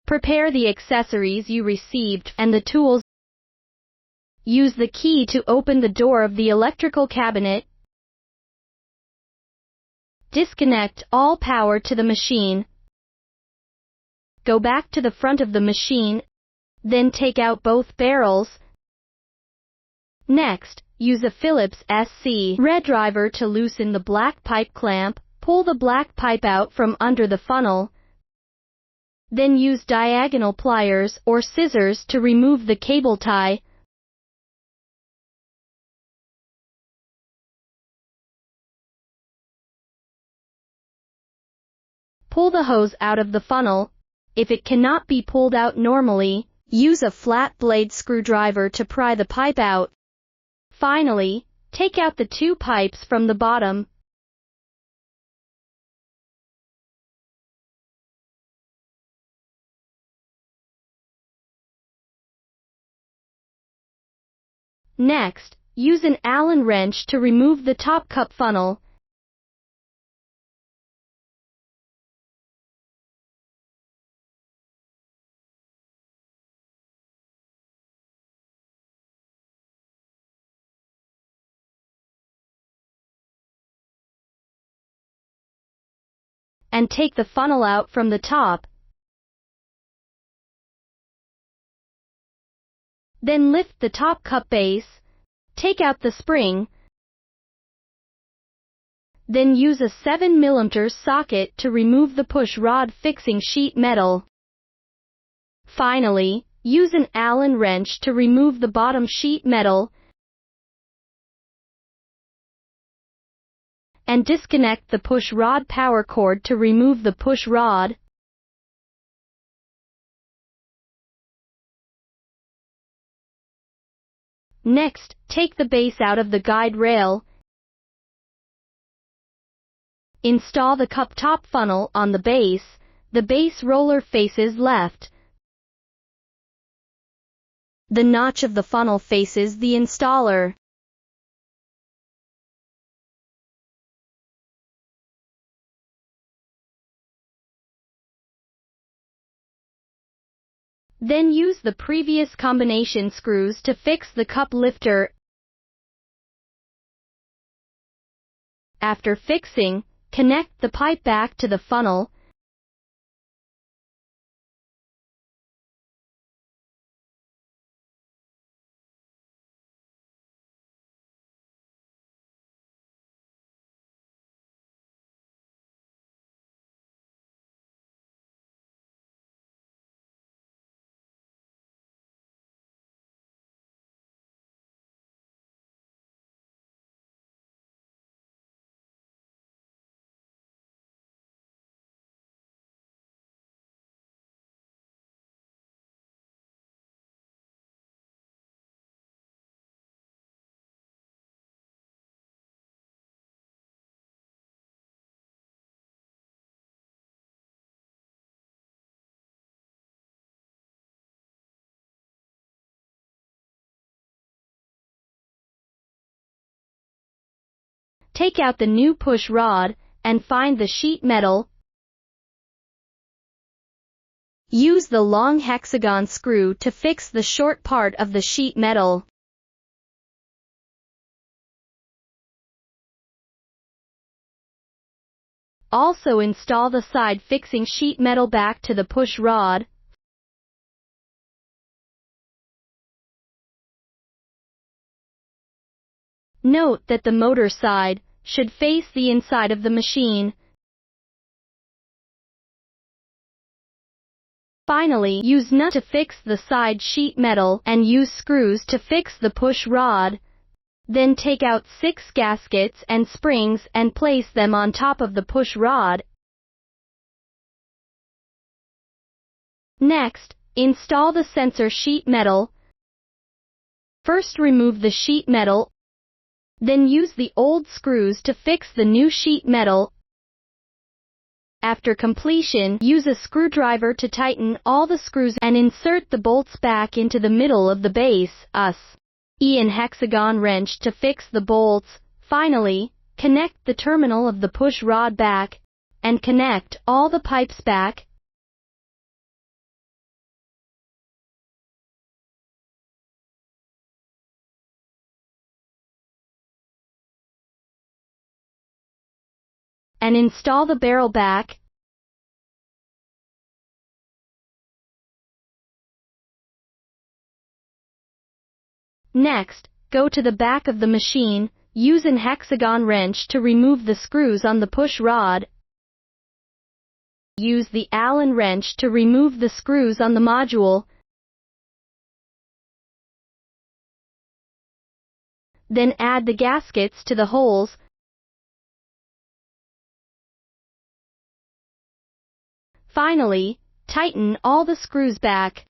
Prepare the accessories you received and the tools. Use the key to open the door of the electrical cabinet. Disconnect all power to the machine. Go back to the front of the machine, then take out both barrels. Next, use a Phillips SC red driver to loosen the black pipe clamp. Pull the black pipe out from under the funnel. Then use diagonal pliers or scissors to remove the cable tie. Pull the hose out of the funnel. If it cannot be pulled out normally, use a flat blade screwdriver to pry the pipe out. Finally, take out the two pipes from the bottom. Next, use an Allen wrench to remove the top cup funnel. And take the funnel out from the top. Then lift the top cup base. Take out the spring. Then use a 7mm socket to remove the push rod fixing sheet metal. Finally, use an Allen wrench to remove the bottom sheet metal and disconnect the push rod power cord to remove the push rod. Next, take the base out of the guide rail. Install the cup top funnel on the base. The base roller faces left. The notch of the funnel faces the installer. Then use the previous combination screws to fix the cup lifter. After fixing, connect the pipe back to the funnel. Take out the new push rod and find the sheet metal. Use the long hexagon screw to fix the short part of the sheet metal. Also install the side fixing sheet metal back to the push rod. Note that the motor side should face the inside of the machine. Finally, use nut to fix the side sheet metal and use screws to fix the push rod. Then take out 6 gaskets and springs and place them on top of the push rod. Next, install the sensor sheet metal. First remove the sheet metal. Then use the old screws to fix the new sheet metal. After completion, use a screwdriver to tighten all the screws and insert the bolts back into the middle of the base. An hexagon wrench to fix the bolts. Finally, connect the terminal of the push rod back and connect all the pipes back. and install the barrel back. Next, go to the back of the machine, use an hexagon wrench to remove the screws on the push rod. Use the Allen wrench to remove the screws on the module. Then add the gaskets to the holes. Finally, tighten all the screws back.